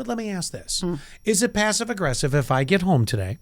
But let me ask this. Is it passive aggressive if I get home today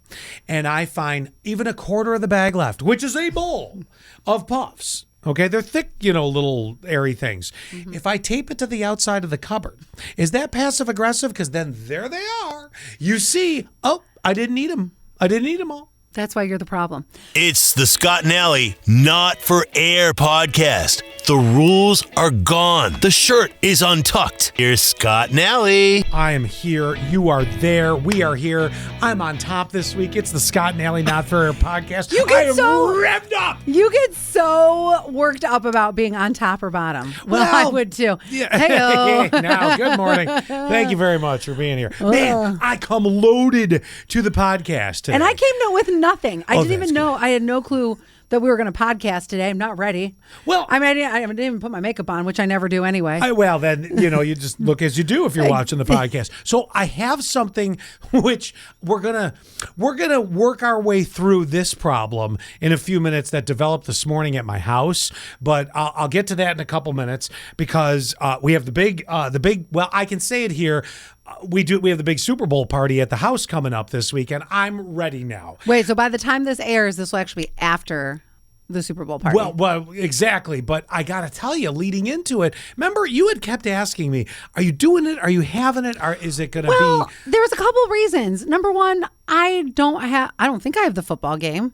and I find even a quarter of the bag left, which is a bowl of Puffs? Okay, they're thick, little airy things. If I tape it to the outside of the cupboard, is that passive aggressive? Because then there they are. You see, I didn't eat them. I didn't eat them all. That's why you're the problem. It's the Scott and Allie Not For Air podcast. The rules are gone. The shirt is untucked. Here's Scott and Allie. I am here. You are there. We are here. I'm on top this week. It's the Scott and Allie Not For Air podcast. I am revved up. You get so worked up about being on top or bottom. Well, I would too. Yeah. Hey-o. Now, good morning. Thank you very much for being here. Man, I come loaded to the podcast today. And I came with nothing. I didn't even that's know. I had no clue that we were going to podcast today. I'm not ready. Well, I didn't even put my makeup on, which I never do anyway. Then, you just look as you do if you're watching the podcast. So I have something which we're going to work our way through this problem in a few minutes that developed this morning at my house. But I'll get to that in a couple minutes because we have the big, well, I can say it here. We have the big Super Bowl party at the house coming up this week, and I'm ready now. Wait, so by the time this airs, this will actually be after the Super Bowl party. Well, exactly. But I got to tell you, leading into it, remember you had kept asking me, are you doing it? Are you having it? Or is it going to be? There was a couple of reasons. Number one, I don't think I have the football game.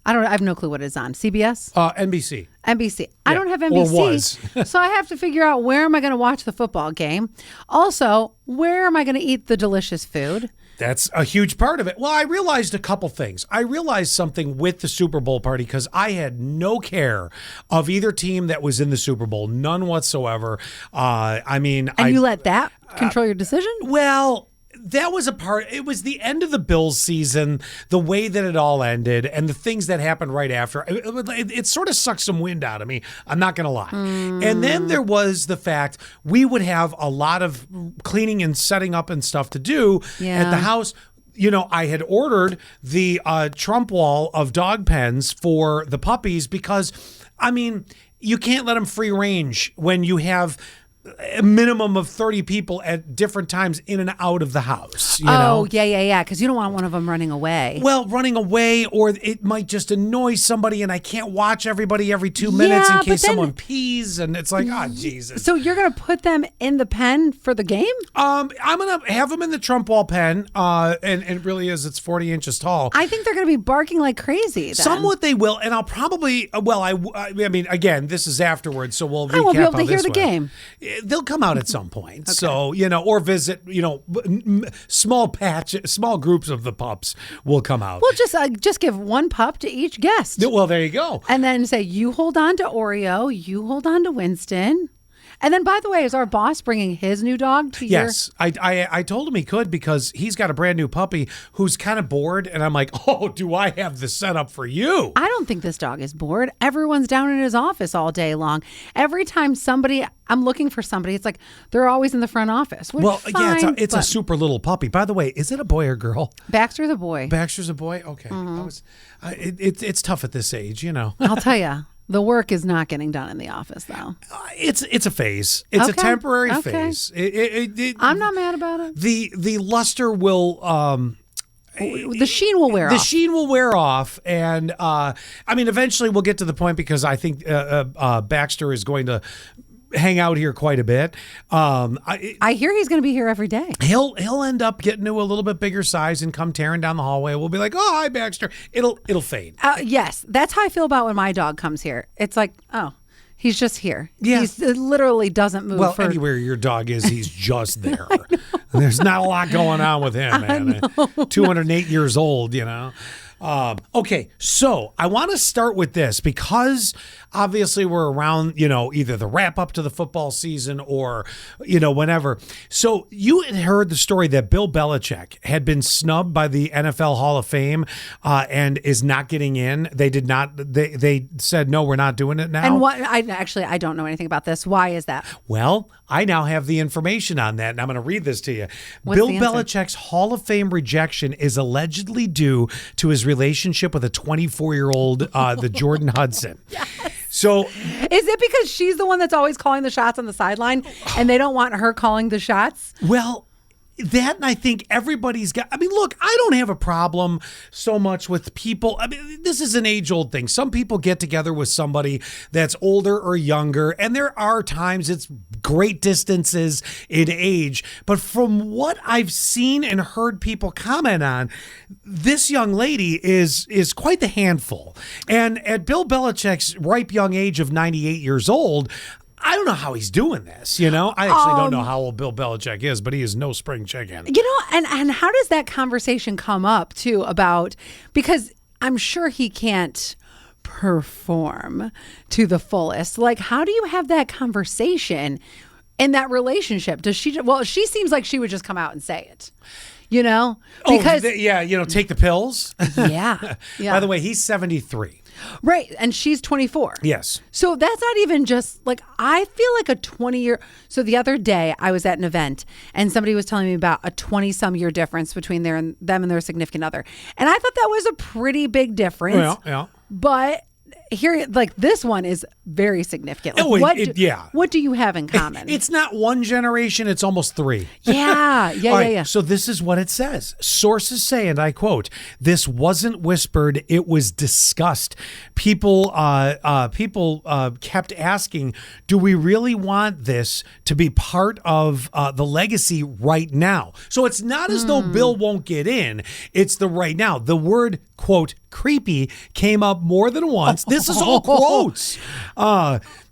I have no clue what it is on. CBS? NBC. NBC. I don't have NBC. Or was. So I have to figure out where am I going to watch the football game. Also, where am I going to eat the delicious food? That's a huge part of it. Well, I realized a couple things. I realized something with the Super Bowl party because I had no care of either team that was in the Super Bowl, none whatsoever. And you let that control your decision? Well, that was a part. It was the end of the Bills season, the way that it all ended, and the things that happened right after. It sort of sucked some wind out of me. I'm not going to lie. And then there was the fact we would have a lot of cleaning and setting up and stuff to do at the house. I had ordered the Trump wall of dog pens for the puppies because, you can't let them free range when you have a minimum of 30 people at different times in and out of the house. Yeah. Because you don't want one of them running away. Well, running away, or it might just annoy somebody, and I can't watch everybody every 2 minutes in case someone pees, and it's like, Jesus. So you're going to put them in the pen for the game? I'm going to have them in the Trump wall pen, and it really is. It's 40 inches tall. I think they're going to be barking like crazy then. Somewhat they will, and I'll probably, again, this is afterwards, so we'll recap. I won't be able to hear the game. They'll come out at some point. So, or visit, small groups of the pups will come out. Well, just give one pup to each guest. Well, there you go. And then say, you hold on to Oreo, you hold on to Winston. And then, by the way, is our boss bringing his new dog to your... Yes, I told him he could because he's got a brand new puppy who's kind of bored. And I'm like, do I have the setup for you? I don't think this dog is bored. Everyone's down in his office all day long. Every time I'm looking for somebody, it's like they're always in the front office. It's a super little puppy. By the way, is it a boy or girl? Baxter's a boy. Baxter's a boy? Okay. It's tough at this age, I'll tell you. The work is not getting done in the office, though. It's a phase. It's a temporary phase. I'm not mad about it. The luster will... the sheen will wear off. The sheen will wear off. And, eventually we'll get to the point because I think Baxter is going to hang out here quite a bit. I hear he's going to be here every day. He'll end up getting to a little bit bigger size and come tearing down the hallway. We'll be like, oh, hi, Baxter. It'll fade. Yes, that's how I feel about when my dog comes here. It's like, oh, he's just here. Yeah. He literally doesn't move. Well, anywhere your dog is, he's just there. There's not a lot going on with him, man. 208 years old, Okay, so I want to start with this because obviously we're around, either the wrap up to the football season or, whenever. So you had heard the story that Bill Belichick had been snubbed by the NFL Hall of Fame and is not getting in. They did not. They said, no, we're not doing it now. And what? I don't know anything about this. Why is that? Well, I now have the information on that, and I'm going to read this to you. What's Bill the answer? Belichick's Hall of Fame rejection is allegedly due to his relationship with a 24-year-old, the Jordan Hudson. Yes. So, is it because she's the one that's always calling the shots on the sideline, and they don't want her calling the shots? Well, That, and I think everybody's got, I mean, look, I don't have a problem so much with people. I mean, this is an age-old thing. Some people get together with somebody that's older or younger, and there are times it's great distances in age. But from what I've seen and heard people comment on, this young lady is quite the handful. And at Bill Belichick's ripe young age of 98 years old, I don't know how he's doing this, I actually don't know how old Bill Belichick is, but he is no spring chicken. And how does that conversation come up, too, about, because I'm sure he can't perform to the fullest. Like, how do you have that conversation in that relationship? Does she, well, she seems like she would just come out and say it, because. Take the pills. Yeah. By the way, he's 73. Right. And she's 24. Yes. So that's not even just like, I feel like a 20-year. So the other day I was at an event and somebody was telling me about a 20-some year difference between them and their significant other. And I thought that was a pretty big difference. Well, yeah. But here, like, this one is very significant. Like, what do you have in common? It's not one generation, it's almost three. Yeah. So this is what it says. Sources say, and I quote, "This wasn't whispered, it was discussed." People kept asking, do we really want this to be part of the legacy right now? So it's not as though Bill won't get in, it's the right now. The word, quote, creepy came up more than once. This is all quotes.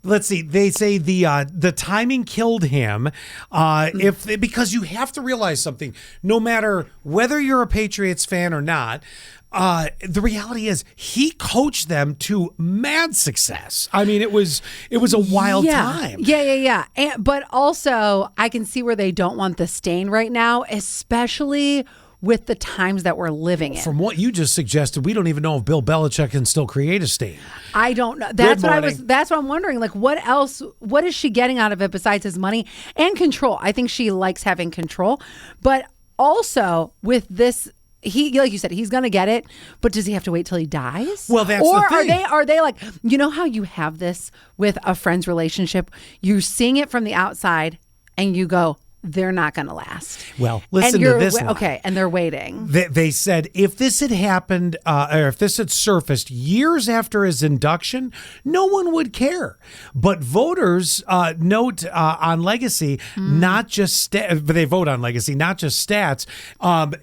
Let's see. They say the timing killed him. Because you have to realize something. No matter whether you're a Patriots fan or not, the reality is he coached them to mad success. I mean, it was a wild time. Yeah. But also, I can see where they don't want the stain right now, especially with the times that we're living in. From what you just suggested, we don't even know if Bill Belichick can still create a stain. I don't know. That's what I'm wondering. Like, what else? What is she getting out of it besides his money and control? I think she likes having control, but also with this, he, like you said, he's going to get it, but does he have to wait till he dies? Well, that's the thing. Are they like, how you have this with a friend's relationship? You're seeing it from the outside and you go, they're not going to last. Well, listen to this line. Okay, and they're waiting. They said if this had happened, or if this had surfaced years after his induction, no one would care. But voters note on legacy, not just but they vote on legacy, not just stats.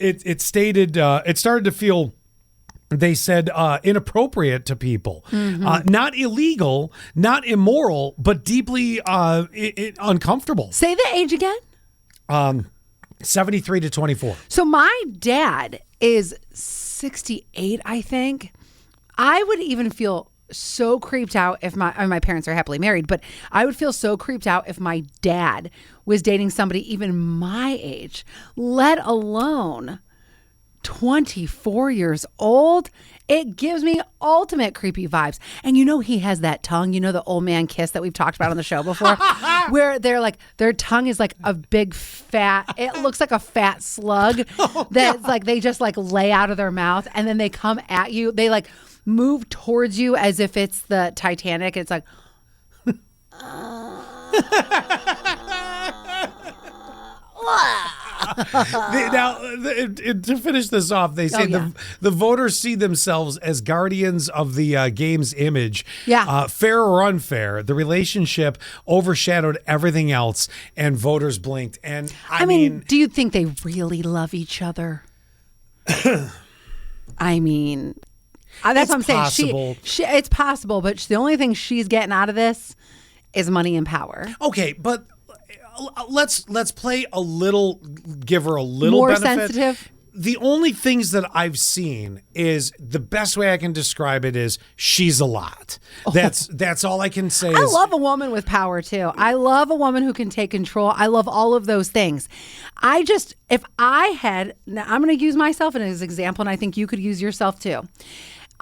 It stated it started to feel. They said inappropriate to people, not illegal, not immoral, but deeply uncomfortable. Say the age again. 73 to 24. So my dad is 68, I think. I would even feel so creeped out if my parents are happily married, but I would feel so creeped out if my dad was dating somebody even my age, let alone 24 years old. It gives me ultimate creepy vibes. And he has that tongue, the old man kiss that we've talked about on the show before, where their tongue is like a big fat, it looks like a fat slug that's like they just like lay out of their mouth and then they come at you. They like move towards you as if it's the Titanic. It's like, Now, to finish this off, they say the voters see themselves as guardians of the game's image. Yeah. Fair or unfair, the relationship overshadowed everything else, and voters blinked. And I mean, do you think they really love each other? I mean, that's what I'm saying. Possible. It's possible, but the only thing she's getting out of this is money and power. Okay, but let's play a little, give her a little more benefit. Sensitive. The only things that I've seen is the best way I can describe it is she's a lot. That's all I can say. I love a woman with power too. I love a woman who can take control. I love all of those things. I'm going to use myself as an example, and I think you could use yourself too.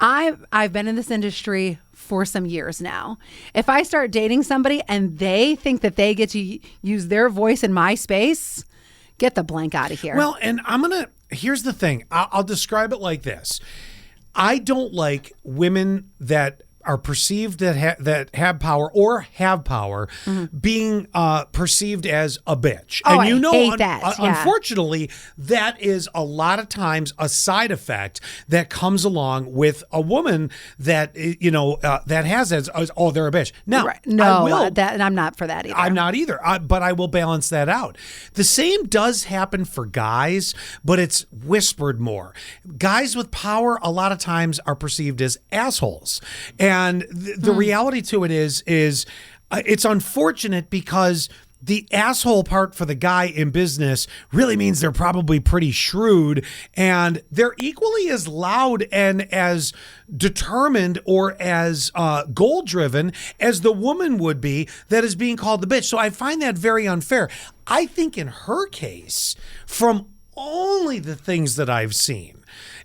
I've been in this industry for some years now. If I start dating somebody and they think that they get to use their voice in my space, get the blank out of here. Well, and here's the thing. I'll describe it like this. I don't like women that are perceived that have power or have power being perceived as a bitch. Oh, And you I know, hate that. Yeah. unfortunately, that is a lot of times a side effect that comes along with a woman that that has as oh, they're a bitch. Now, Right. No, I will, and I'm not for that either. I'm not either, but I will balance that out. The same does happen for guys, but it's whispered more. Guys with power a lot of times are perceived as assholes. And the reality to it is it's unfortunate because the asshole part for the guy in business really means they're probably pretty shrewd, and they're equally as loud and as determined or as goal driven as the woman would be that is being called the bitch. So I find that very unfair. I think in her case, from only the things that I've seen,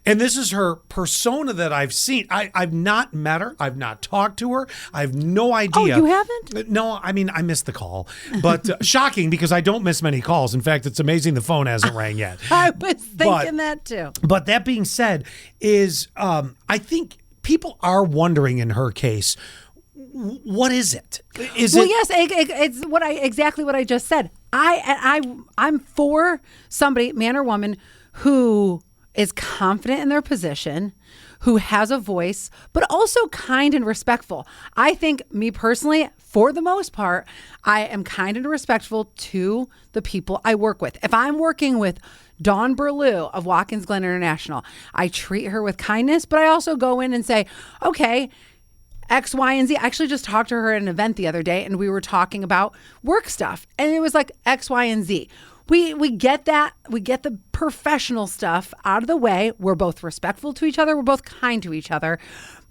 and this is her persona that I've seen. I've not met her. I've not talked to her. I have no idea. Oh, you haven't? No, I mean, I missed the call. But shocking because I don't miss many calls. In fact, it's amazing the phone hasn't rang yet. I was thinking that too. But that being said, is I think people are wondering in her case, what is it? Yes, it's exactly what I just said. I'm for somebody, man or woman, who is confident in their position, who has a voice, but also kind and respectful. I think, me personally, for the most part, I am kind and respectful to the people I work with. If I'm working with Dawn Berlew of Watkins Glen International, I treat her with kindness, but I also go in and say, okay, X, Y, and Z. I actually just talked to her at an event the other day, and we were talking about work stuff, and it was like X, Y, and Z. We get that. We get the professional stuff out of the way. We're both respectful to each other. We're both kind to each other.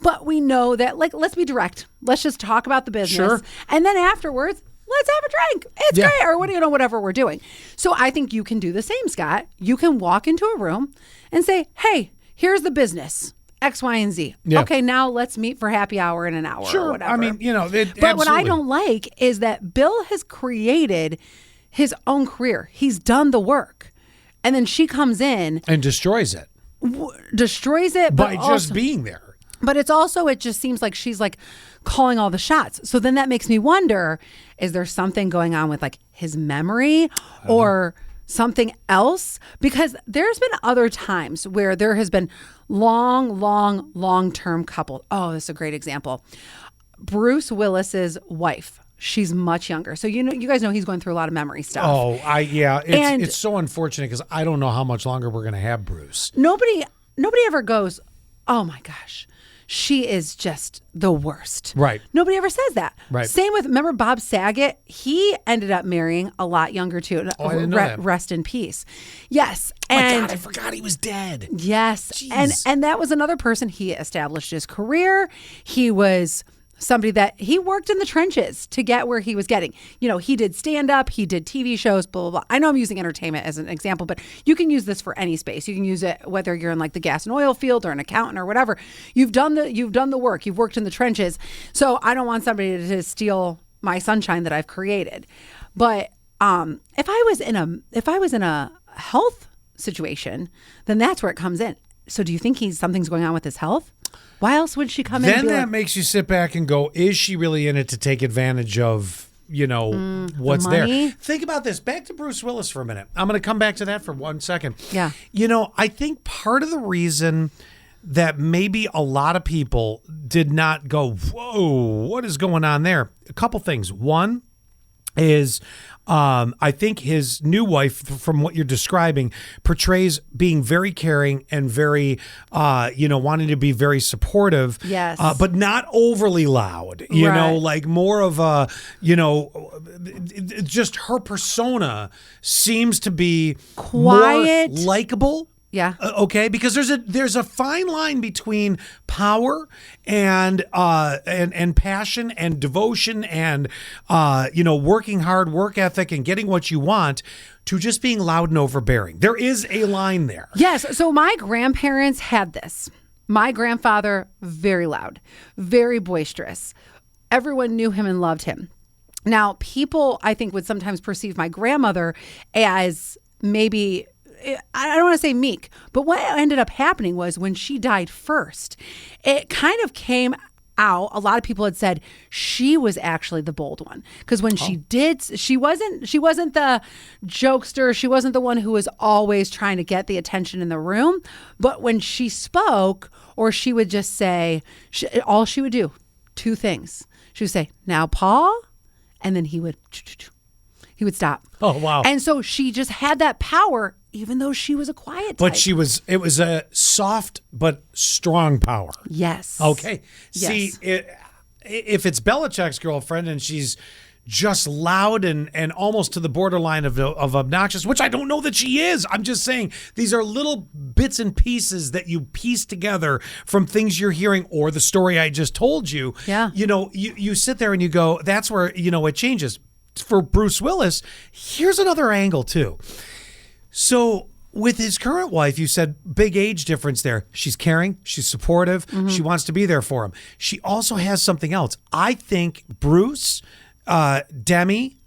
But we know that, like, let's be direct. Let's just talk about the business. Sure. And then afterwards, let's have a drink. It's Yeah. great. Or whatever we're doing. So I think you can do the same, Scott. You can walk into a room and say, hey, here's the business. X, Y, and Z. Yeah. Okay, now let's meet for happy hour in an hour or whatever. I mean, But what I don't like is that Bill has created his own career. He's done the work. And then she comes in, and destroys it destroys it by but just also, being there. but it's also, it just seems like she's like calling all the shots. So then that makes me wonder, is there something going on with like his memory or something else? Because there's been other times where there has been long-term couple. Oh, this is a great example. Bruce Willis's wife. She's much younger. So, you guys know he's going through a lot of memory stuff. Oh, And- it's so unfortunate because I don't know how much longer we're going to have Bruce. Nobody ever goes, oh my gosh, she is just the worst. Right. Nobody ever says that. Right. Same with, remember Bob Saget? He ended up marrying a lot younger too. Oh, I didn't know that. Rest in peace. Yes. Oh my And God, I forgot he was dead. yes. Jeez. And that was another person. He established his career. He was somebody that he worked in the trenches to get where he was getting. He did stand up, he did TV shows, blah, blah, blah. I know I'm using entertainment as an example, but you can use this for any space. You can use it whether you're in like the gas and oil field or an accountant or whatever. You've done the work. You've worked in the trenches. So I don't want somebody to steal my sunshine that I've created. But if I was in a health situation, then that's where it comes in. So do you think something's going on with his health? Why else would she come in? Then And be that like, makes you sit back and go, is she really in it to take advantage of, what's there? money? Think about this. Back to Bruce Willis for a minute. I'm going to come back to that for 1 second. Yeah. I think part of the reason that maybe a lot of people did not go, whoa, what is going on there? A couple things. One is I think his new wife, from what you're describing, portrays being very caring and very, wanting to be very supportive. Yes. But not overly loud, Right. like more of a, just her persona seems to be Quiet. more likable. Yeah. Okay, because there's a fine line between power and passion and devotion and working hard, work ethic, and getting what you want, to just being loud and overbearing. There is a line there. Yes. So my grandparents had this. My grandfather, very loud, very boisterous. Everyone knew him and loved him. Now, people, I think, would sometimes perceive my grandmother as maybe, I don't want to say meek, but what ended up happening was when she died first, it kind of came out, a lot of people had said she was actually the bold one, because when she did, she wasn't the jokester, she wasn't the one who was always trying to get the attention in the room, but when she spoke, or she would just say, all she would do, two things. She would say, "Now, Paul," and then he would stop. Oh, wow. And so she just had that power, even though she was a quiet type. But it was a soft but strong power. Yes. Okay. Yes. See, if it's Belichick's girlfriend and she's just loud and almost to the borderline of obnoxious, which I don't know that she is. I'm just saying these are little bits and pieces that you piece together from things you're hearing or the story I just told you. Yeah. You sit there and you go, that's where, it changes. For Bruce Willis, here's another angle too. So with his current wife, you said big age difference there. She's caring. She's supportive. She wants to be there for him. She also has something else. I think Bruce, Demi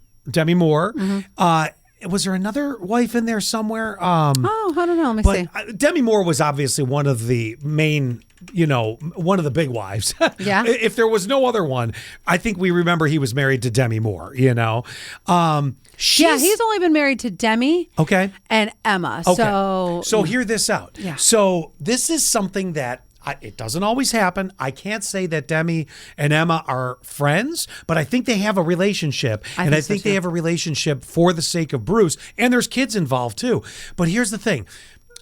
Moore, was there another wife in there somewhere? I don't know. Let me see. Demi Moore was obviously one of the main, one of the big wives. Yeah. If there was no other one, I think we remember he was married to Demi Moore, He's only been married to Demi. Okay. And Emma. Okay. So hear this out. Yeah. So this is something that it doesn't always happen. I can't say that Demi and Emma are friends, but I think they have a relationship. I think they have a relationship for the sake of Bruce. And there's kids involved too. But here's the thing.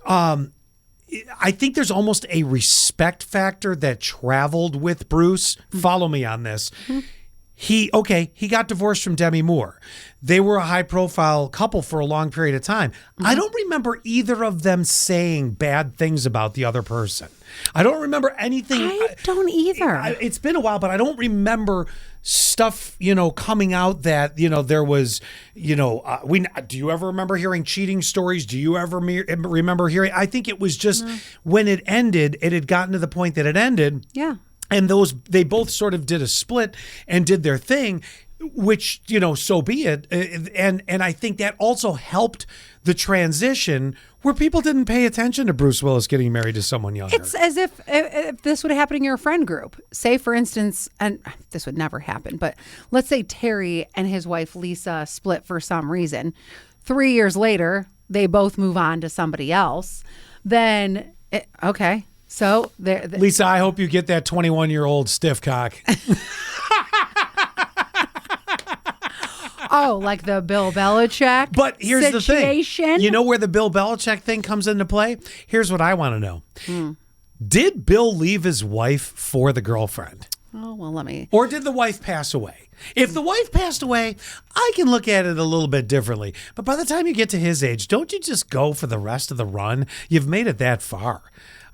I think there's almost a respect factor that traveled with Bruce. Follow me on this. He got divorced from Demi Moore. They were a high-profile couple for a long period of time. I don't remember either of them saying bad things about the other person. I don't remember anything. I don't either. It's been a while, but I don't remember stuff, coming out that, there was, do you ever remember hearing cheating stories? Do you ever remember hearing? I think it was just when it ended, it had gotten to the point that it ended. Yeah. And they both sort of did a split and did their thing, which, so be it. And I think that also helped the transition where people didn't pay attention to Bruce Willis getting married to someone younger. It's as if this would happen in your friend group. Say, for instance, and this would never happen, but let's say Terry and his wife Lisa split for some reason. 3 years later, they both move on to somebody else. Then, okay. So Lisa, I hope you get that 21-year-old stiff cock. Oh, like the Bill Belichick But here's situation? The thing. You know where the Bill Belichick thing comes into play? Here's what I want to know. Did Bill leave his wife for the girlfriend? Oh, well, let me. Or did the wife pass away? If the wife passed away, I can look at it a little bit differently. But by the time you get to his age, don't you just go for the rest of the run? You've made it that far.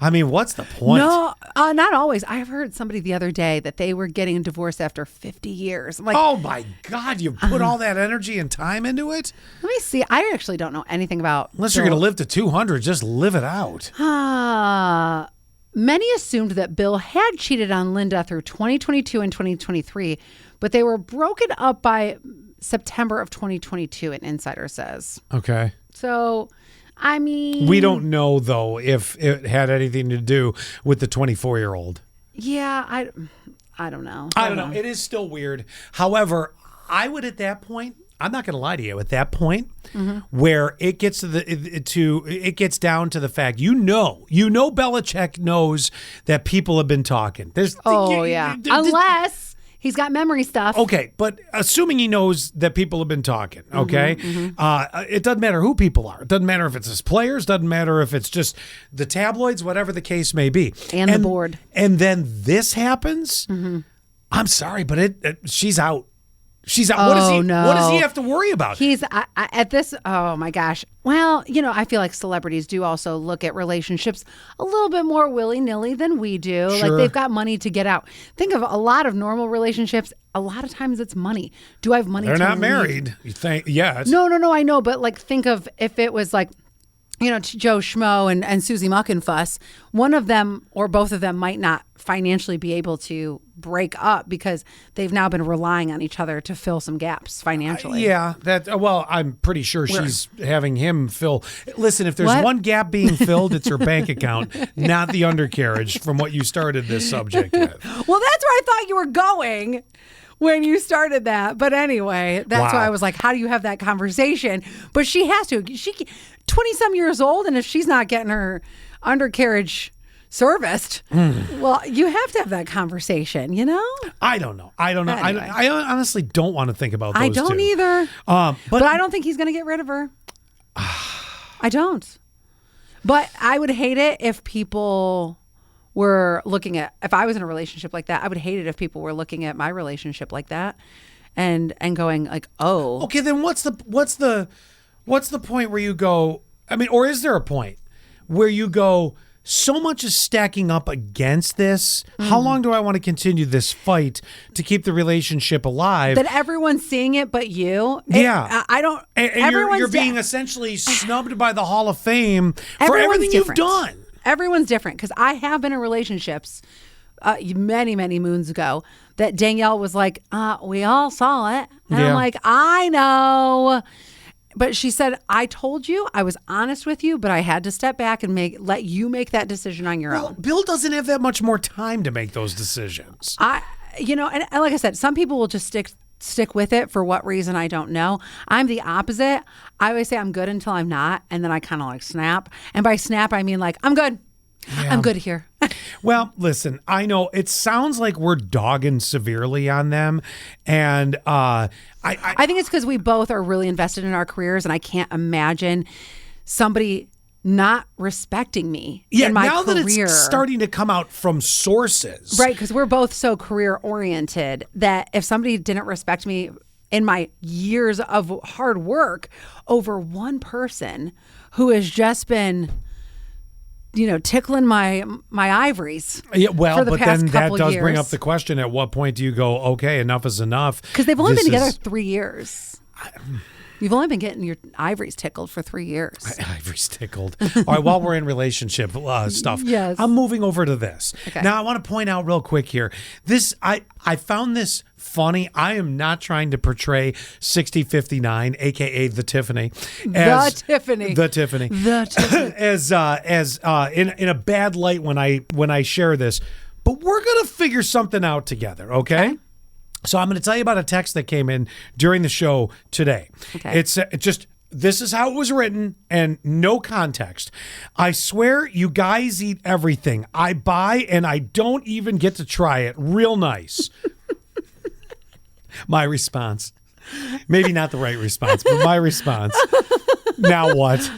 I mean, what's the point? No, not always. I've heard somebody the other day that they were getting a divorce after 50 years. I'm like, oh my God, you put all that energy and time into it? Let me see. I actually don't know anything about. Unless you're going to live to 200, just live it out. Many assumed that Bill had cheated on Linda through 2022 and 2023, but they were broken up by September of 2022, an insider says. Okay. So, I mean, we don't know, though, if it had anything to do with the 24-year-old. Yeah, I don't know. I don't know. It is still weird. However, I would at that point, I'm not going to lie to you, at that point, where it gets it gets down to the fact, Belichick knows that people have been talking. Unless he's got memory stuff. Okay, but assuming he knows that people have been talking, okay? It doesn't matter who people are. It doesn't matter if it's his players, doesn't matter if it's just the tabloids, whatever the case may be. And the board. And then this happens. I'm sorry, but she's out. She's out. What does he have to worry about? He's at this. Oh my gosh. Well, I feel like celebrities do also look at relationships a little bit more willy-nilly than we do. Sure. Like they've got money to get out. Think of a lot of normal relationships. A lot of times it's money. Do I have money? They're to not leave? married. You think? Yeah. No. I know, but like think of if it was like Joe Schmo and Susie Muckenfuss, one of them or both of them might not financially be able to break up because they've now been relying on each other to fill some gaps financially. Yeah, I'm pretty sure she's having him fill. Listen, if there's What? one gap being filled, it's her bank account, not the undercarriage from what you started this subject with. Well, that's where I thought you were going when you started that. But anyway, that's Wow. why I was like, how do you have that conversation? But she has to. She 20-some years old, and if she's not getting her undercarriage serviced, well, you have to have that conversation, I don't know. Anyway. I honestly don't want to think about those I don't two. either. But But I don't think he's going to get rid of her. I don't. But I would hate it if people were looking at, if I was in a relationship like that, I would hate it if people were looking at my relationship like that and going like, oh. okay, then what's the point where you go, I mean, or is there a point where you go, so much is stacking up against this. How long do I want to continue this fight to keep the relationship alive? That everyone's seeing it but you. Yeah. I don't. And you're being essentially snubbed by the Hall of Fame for everything you've done. Everyone's different because I have been in relationships many, many moons ago that Danielle was like, we all saw it. And I'm Yeah. like, I know. But she said, I told you, I was honest with you, but I had to step back and let you make that decision on your Well, own. Bill doesn't have that much more time to make those decisions. And like I said, some people will just stick with it for what reason I don't know. I'm the opposite. I always say I'm good until I'm not, and then I kind of like snap. And by snap, I mean like I'm good. Yeah. I'm good here. Well, listen, I know it sounds like we're dogging severely on them, and I think it's because we both are really invested in our careers, and I can't imagine somebody not respecting me in my now career. that it's starting to come out from sources, Right, because we're both so career oriented that if somebody didn't respect me in my years of hard work over one person who has just been, tickling my ivories. Yeah, well, for the but past then that couple does bring years. up the question: at what point do you go, okay, enough is enough? Because they've only This been together is- 3 years. You've only been getting your ivories tickled for 3 years. Ivory's tickled. All right, while we're in relationship stuff, Yes. I'm moving over to this. Okay. Now, I want to point out real quick here. I found this funny. I am not trying to portray 6059, aka the Tiffany, as Tiffany. the Tiffany, The Tiffany. as in a bad light when I share this. But we're gonna figure something out together, okay? So I'm going to tell you about a text that came in during the show today. Okay. It's just, this is how it was written and no context. I swear you guys eat everything. I buy and I don't even get to try it. Real nice. My response. Maybe not the right response, but my response. Now what?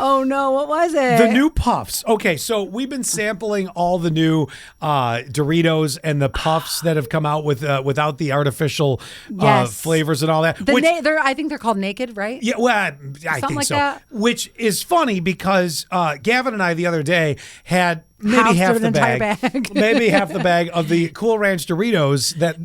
Oh no, what was it? The new Puffs. Okay, so we've been sampling all the new Doritos and the Puffs that have come out with without the artificial Yes. flavors and all that. I think they're called Naked, right? Yeah, well, I think like so. that. Which is funny because Gavin and I the other day had maybe Housed half an the entire bag, bag. maybe half the bag of the Cool Ranch Doritos that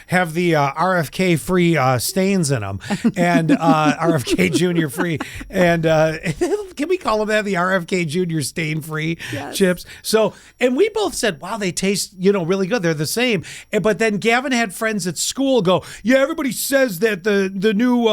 have the RFK free stains in them and RFK Junior free, and can we call them that, the RFK Junior stain free chips? So, and we both said, wow, they taste really good. They're the same. But then Gavin had friends at school go, yeah, everybody says that the new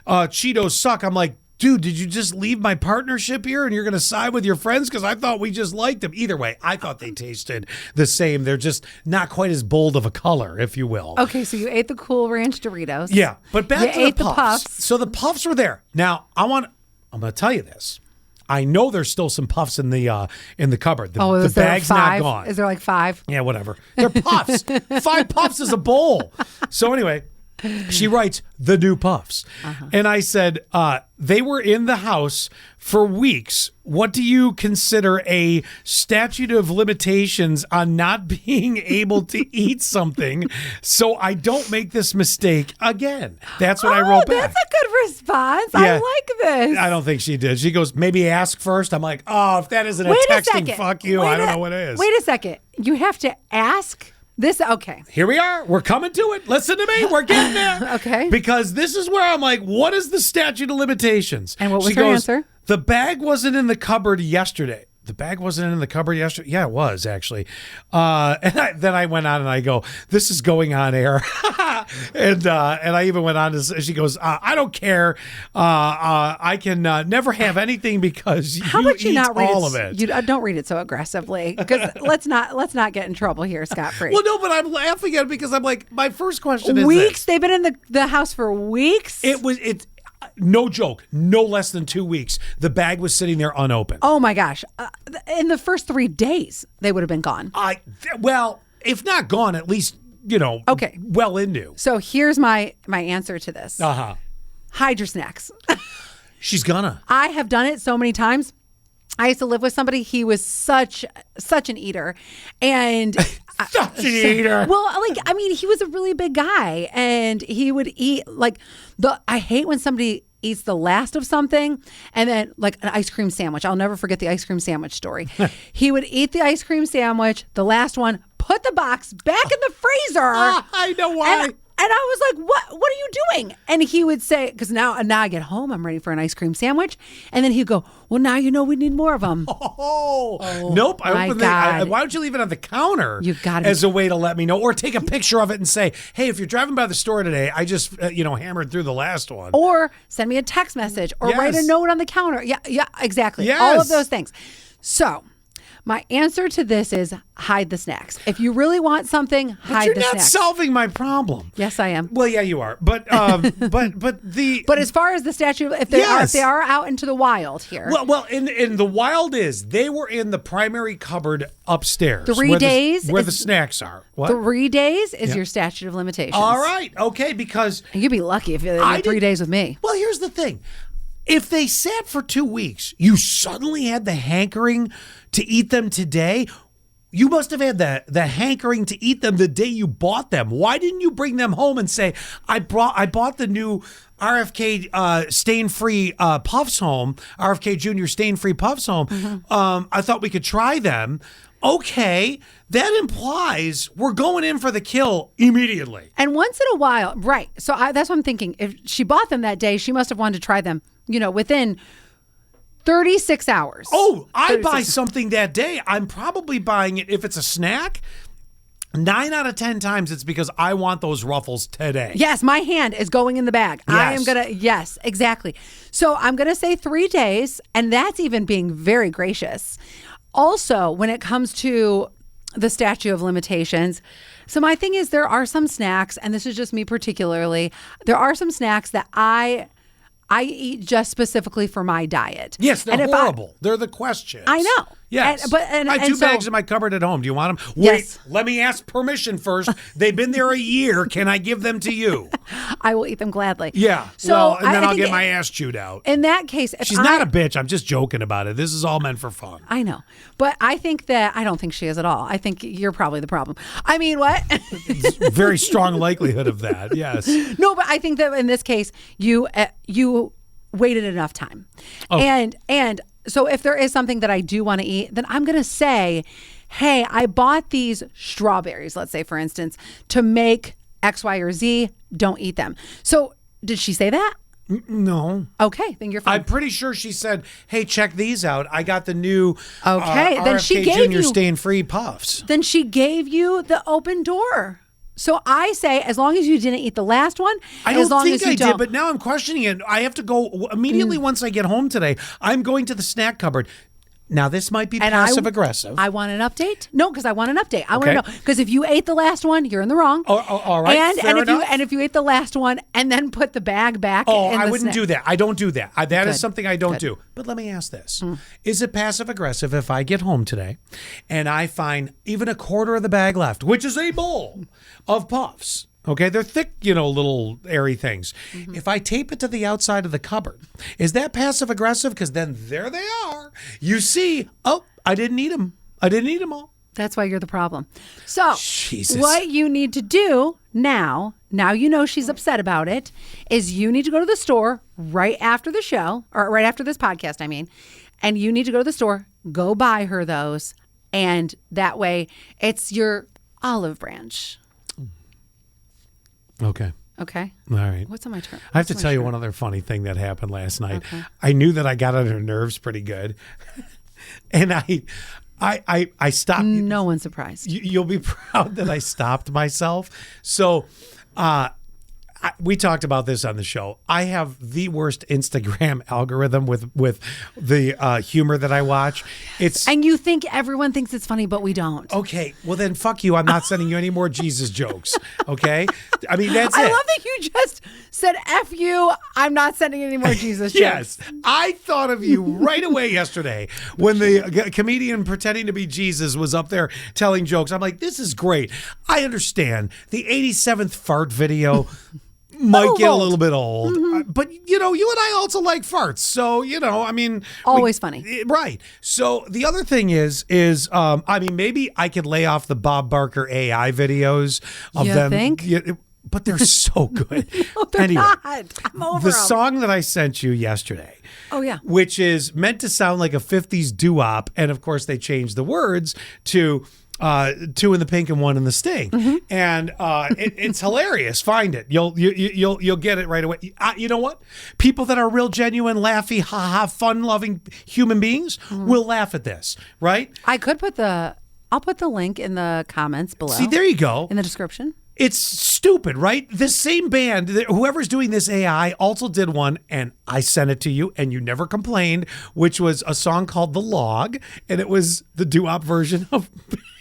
Cheetos suck. I'm like, dude, did you just leave my partnership here and you're going to side with your friends? Because I thought we just liked them. Either way, I thought they tasted the same. They're just not quite as bold of a color, if you will. Okay, so you ate the Cool Ranch Doritos. Yeah, but back You to ate the the puffs. Puffs. So the Puffs were there. Now, I'm going to tell you this. I know there's still some Puffs in the cupboard. The Is there bag's 5? not gone. Is there like 5? Yeah, whatever. They're Puffs. 5 Puffs is a bowl. So anyway, she writes, the new Puffs. And I said, they were in the house for weeks. What do you consider a statute of limitations on not being able to eat something so I don't make this mistake again? That's what I wrote back. That's a good response. Yeah. I like this. I don't think she did. She goes, maybe ask first. I'm like, oh, if that isn't a Wait a texting second. fuck you, I don't know what it is. Wait a second. You have to ask Okay. Here we are. We're coming to it. Listen to me. We're getting there. Okay. Because this is where I'm like, what is the statute of limitations? And what was She her goes, answer? The bag wasn't in the cupboard yesterday. The bag wasn't in the cupboard yesterday. Yeah, it was actually. Then I went on and I go, this is going on air. and I even went on to, she goes, I don't care. I can never have anything because How you about you eat not read all of it. You don't read it so aggressively, because let's not get in trouble here, Scott Free. Well, no, but I'm laughing at it because I'm like, my first question is Weeks. this. They've been in the house for weeks. It's no joke, no less than 2 weeks. The bag was sitting there unopened. Oh my gosh! In the first 3 days, they would have been gone. Well, if not gone, at least Okay. well into. So here's my answer to this: Uh-huh. hide your snacks. She's gonna. I have done it so many times. I used to live with somebody. He was such an eater, and Such an eater. Well, he was a really big guy, and he would eat I hate when somebody eats the last of something, and then like an ice cream sandwich. I'll never forget the ice cream sandwich story. He would eat the ice cream sandwich, the last one, put the box back in the freezer. I know why. And I was like, what are you doing? And he would say, because now I get home, I'm ready for an ice cream sandwich. And then he'd go, well, now you know we need more of them. Nope. I my opened God. why don't you leave it on the counter You gotta be- as a way to let me know? Or take a picture of it and say, hey, if you're driving by the store today, I just, hammered through the last one. Or send me a text message or write a Yes. note on the counter. Yeah, exactly. Yes. All of those things. So my answer to this is hide the snacks. If you really want something, But hide you're the not snacks. solving my problem. Yes, I am. Well, yeah, you are. But But as far as the statute, if they are out into the wild here, Well, in the wild they were in the primary cupboard upstairs. 3 days where is- the snacks are. What? 3 days is your statute of limitations. All right, okay, because You'd be lucky if you I had 3 did- days with me. well, here's the thing: if they sat for 2 weeks, you suddenly had the hankering to eat them today. You must have had the hankering to eat them the day you bought them. Why didn't you bring them home and say, I bought the new RFK stain-free puffs home, RFK Jr. stain-free puffs home. I thought we could try them. Okay, that implies we're going in for the kill immediately. And once in a while, right. So that's what I'm thinking. If she bought them that day, she must have wanted to try them, within 36 hours. Oh, I buy 36 something that day. I'm probably buying it if it's a snack. 9 out of 10 times it's because I want those Ruffles today. Yes, my hand is going in the bag. I am Yes. yes, exactly. So I'm going to say 3 days, and that's even being very gracious. Also, when it comes to the statute of limitations, so my thing is there are some snacks, and this is just me particularly, there are some snacks that I eat just specifically for my diet. Yes, they're And if horrible. They're the questions. I know. Yes. And I have 2 so- bags in my cupboard at home. Do you want them? Yes. Wait, let me ask permission first. They've been there a year. Can I give them to you? I will eat them gladly. Yeah. So well, and I then I'll think get my ass chewed out. In that case, if She's not a bitch. I'm just joking about it. This is all meant for fun. I know. But I don't think she is at all. I think you're probably the problem. I mean, what? Very strong likelihood of that. Yes. No, but I think that in this case, you waited enough time. Oh. And so if there is something that I do want to eat, then I'm going to say, hey, I bought these strawberries, let's say, for instance, to make X, Y, or Z. Don't eat them. So did she say that? No. Okay, then you're fine. I'm pretty sure she said, hey, check these out. I got the new Okay, then RFK she gave Jr. you- stain-free puffs. Then she gave you the open door. So I say, as long as you didn't eat the last one, I as don't long think as you I don't, did, but now I'm questioning it. I have to go immediately once I get home today. I'm going to the snack cupboard. Now, this might be And passive-aggressive. I want an update. No, because I want an update. I Okay. want to know, because if you ate the last one, you're in the wrong. all right, fair enough. If you ate the last one and then put the bag back. Oh, in I the wouldn't do that. I don't do that. That Good. is something I don't Good. do. But let me ask this. Is it passive-aggressive if I get home today and I find even a quarter of the bag left, which is a bowl of puffs? Okay, they're thick, little airy things. If I tape it to the outside of the cupboard, is that passive-aggressive? Because then there they are. You see, oh, I didn't eat them. I didn't eat them all. That's why you're the problem. So Jesus. what you need to do now you know she's upset about it, is you need to go to the store right after the show, or right after this podcast, I mean, and you need to go to the store, go buy her those, and that way it's your olive branch. Okay. Okay. All right. What's on my turn? I have to tell you one other funny thing that happened last night. Okay. I knew that I got on her nerves pretty good. And I stopped. No one's surprised. You'll be proud that I stopped myself. So, we talked about this on the show. I have the worst Instagram algorithm with the humor that I watch. It's And you think everyone thinks it's funny, but we don't. okay. Well, then fuck you. I'm not sending you any more Jesus jokes. Okay. I mean, that's it. I love that you just said F you. I'm not sending any more Jesus jokes. Yes, I thought of you right away yesterday when the comedian pretending to be Jesus was up there telling jokes. I'm like, this is great. I understand the 87th fart video might get a little bit old, but you and I also like farts. So, I mean, Always funny. Right. So the other thing is, I mean, maybe I could lay off the Bob Barker AI videos of You them. think? But they're so good. No, they're Anyway, not. I'm over the them. song that I sent you yesterday. Oh, yeah. Which is meant to sound like a 50s doo-wop. And of course, they changed the words to Two in the Pink and One in the Sting. Mm-hmm. And it's hilarious. Find it. You'll get it right away. You know what? People that are real genuine, laughy, ha-ha, fun-loving human beings Mm-hmm. will laugh at this, right? I'll put the link in the comments below. See, there you go. In the description. It's stupid, right? This same band, whoever's doing this AI, also did one, and I sent it to you, and you never complained, which was a song called The Log, and it was the doo-wop version of...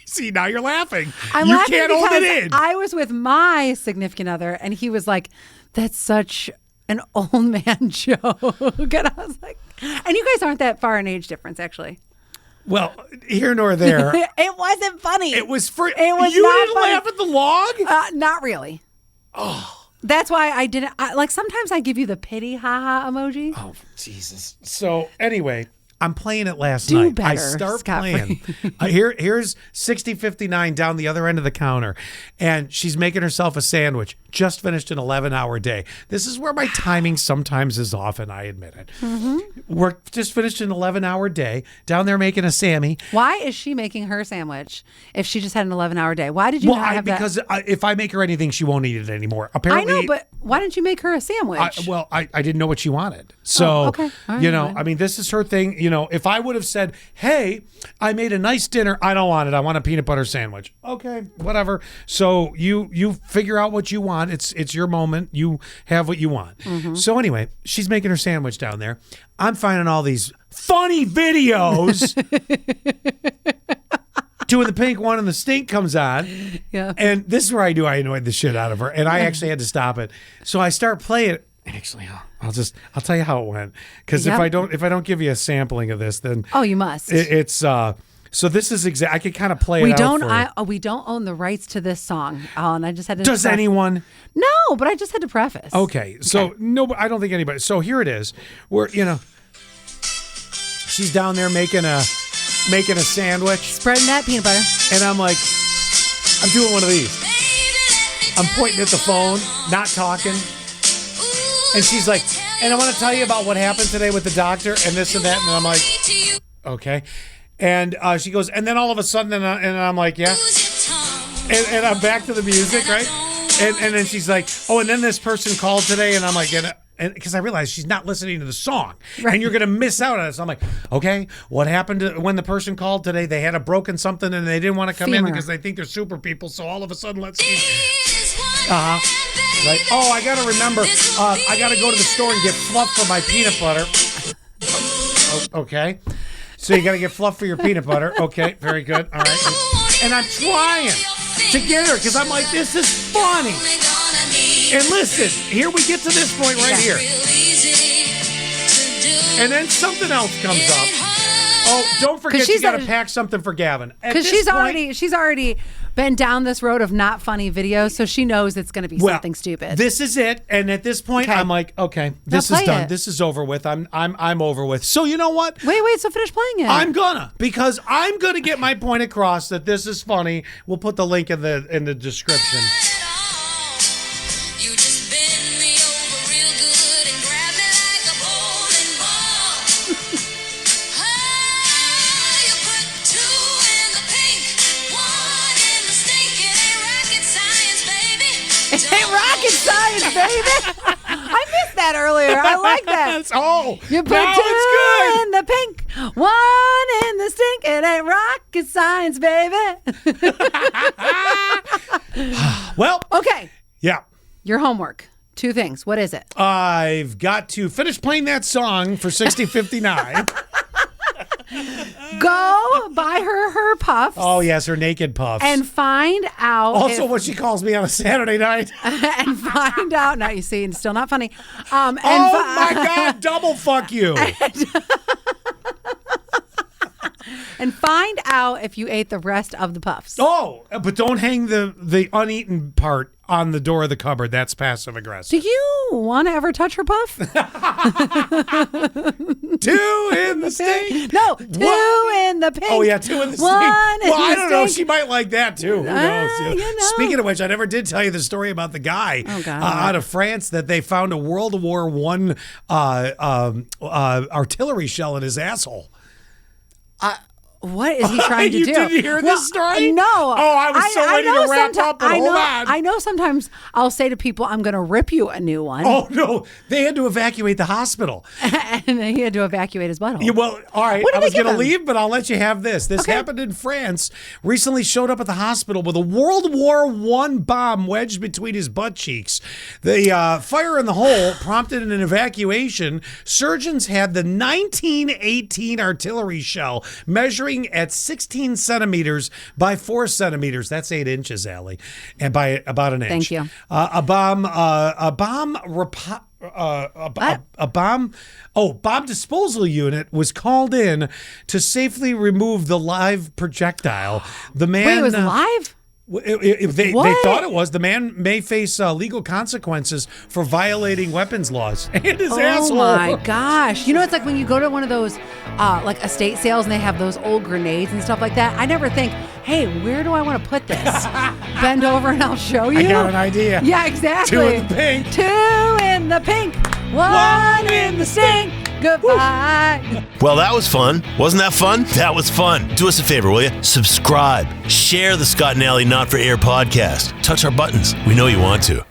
See, now you're laughing. I'm you laughing can't hold because it in. I was with my significant other, and he was like, "That's such an old man joke," and I was like, "And you guys aren't that far in age difference, actually." Well, here nor there. It wasn't funny. It was for... It was you not didn't funny. laugh at The Log? Not really. Oh. That's why I didn't. Like, sometimes I give you the pity haha emoji. Oh, Jesus. So, anyway... I'm playing it last Do night. better, I start Scott playing. Here's 6059 down the other end of the counter, and she's making herself a sandwich. Just finished an 11-hour day. This is where my timing sometimes is off, and I admit it. We're just finished an 11-hour day down there making a Sammy. Why is she making her sandwich if she just had an 11-hour day? Why did you not have because if I make her anything, she won't eat it anymore. I Apparently, know, but why didn't you make her a sandwich? I didn't know what she wanted. So, okay. All right, fine. I mean, this is her thing. If I would have said, hey, I made a nice dinner, I don't want it. I want a peanut butter sandwich. Okay, whatever. So you figure out what you want. It's your moment. You have what you want. So anyway, she's making her sandwich down there. I'm finding all these funny videos. Two in the Pink, One in the Stink comes on. Yeah. And this is where I annoyed the shit out of her. And I actually had to stop it. So I start playing it. Actually, I'll tell you how it went. Because Yep. if I don't give you a sampling of this, then Oh, you must. it's so this is exact. I could kind of play it we out don't. for you. We don't own the rights to this song. Oh, and I just had to. Does anyone? No, but I just had to preface. Okay, so no, I don't think anybody. So here it is. Where she's down there making a sandwich, Spreading that peanut butter. and I'm like, I'm doing one of these. I'm pointing at the phone, not talking. And she's like, and I want to tell you about what happened today with the doctor and this and that. And I'm like, okay. And she goes, and then all of a sudden, and I'm like, yeah. And I'm back to the music, right? And then she's like, oh, and then this person called today. And I'm like, and because I realized she's not listening to the song, and you're going to miss out on it. So I'm like, okay, what happened when the person called today? They had a broken something and they didn't want to come in Femur. because they think they're super people. So all of a sudden, let's see. Right. Oh, I got to remember, I got to go to the store and get fluff for my peanut butter. Okay. So you got to get fluff for your peanut butter. Okay, very good. All right. And I'm trying to get her because I'm like, this is funny. And listen, here we get to this point right here. And then something else comes up. Oh, don't forget you got to pack something for Gavin. Because she's already been down this road of not funny videos, so she knows it's going to be something stupid. This is it, and at this point, I'm like, okay, this is done. This is over with. I'm over with. So you know what? Wait. So finish playing it. Because I'm gonna get my point across that this is funny. We'll put the link in the description. signs, baby. I missed that earlier. I like that. You put now two it's good. in the pink, one in the stink. It ain't rocket science, baby. Well, Okay, yeah. your homework. 2 things. What is it? I've got to finish playing that song for 6059. Go buy her puffs. Oh, yes, her naked puffs. And find out. also if- what she calls me on a Saturday night. and find out. Now you see, it's still not funny. And Oh, my God, double fuck you. And find out if you ate the rest of the puffs. Oh, but don't hang the uneaten part on the door of the cupboard. That's passive aggressive. Do you want to ever touch her puff? 2 in the stink. No, 2 in the pink. Oh, yeah, 2 in the stink. One in Well, I the don't know. stink. She might like that, too. Who knows? you know. Speaking of which, I never did tell you the story about the guy out of France that they found a World War I artillery shell in his asshole. What is he trying to You do? didn't hear this story? No. Oh, I was so ready to wrap up, but hold on. I know sometimes I'll say to people, I'm going to rip you a new one. Oh, no. They had to evacuate the hospital. And he had to evacuate his butthole. Yeah, well, all right. What did I they was going to give him? leave, but I'll let you have this. This happened in France. Recently showed up at the hospital with a World War I bomb wedged between his butt cheeks. The fire in the hole prompted an evacuation. Surgeons had the 1918 artillery shell measuring at 16 centimeters by 4 centimeters. That's 8 inches, Allie, and by about an inch. Thank you. Bomb disposal unit was called in to safely remove the live projectile. The man Wait, it was live? They What? thought it was. The man may face legal consequences for violating weapons laws. And his asshole. Oh my gosh. You know, it's like when you go to one of those like estate sales and they have those old grenades and stuff like that. I never think, hey, where do I want to put this? Bend over and I'll show you. I got an idea. Yeah, exactly. 2 in the pink. 2 in the pink. 1 in the stink. Goodbye. Well, that was fun. Wasn't that fun? That was fun. Do us a favor, will you? Subscribe. Share the Scott and Allie Not for Air podcast. Touch our buttons. We know you want to.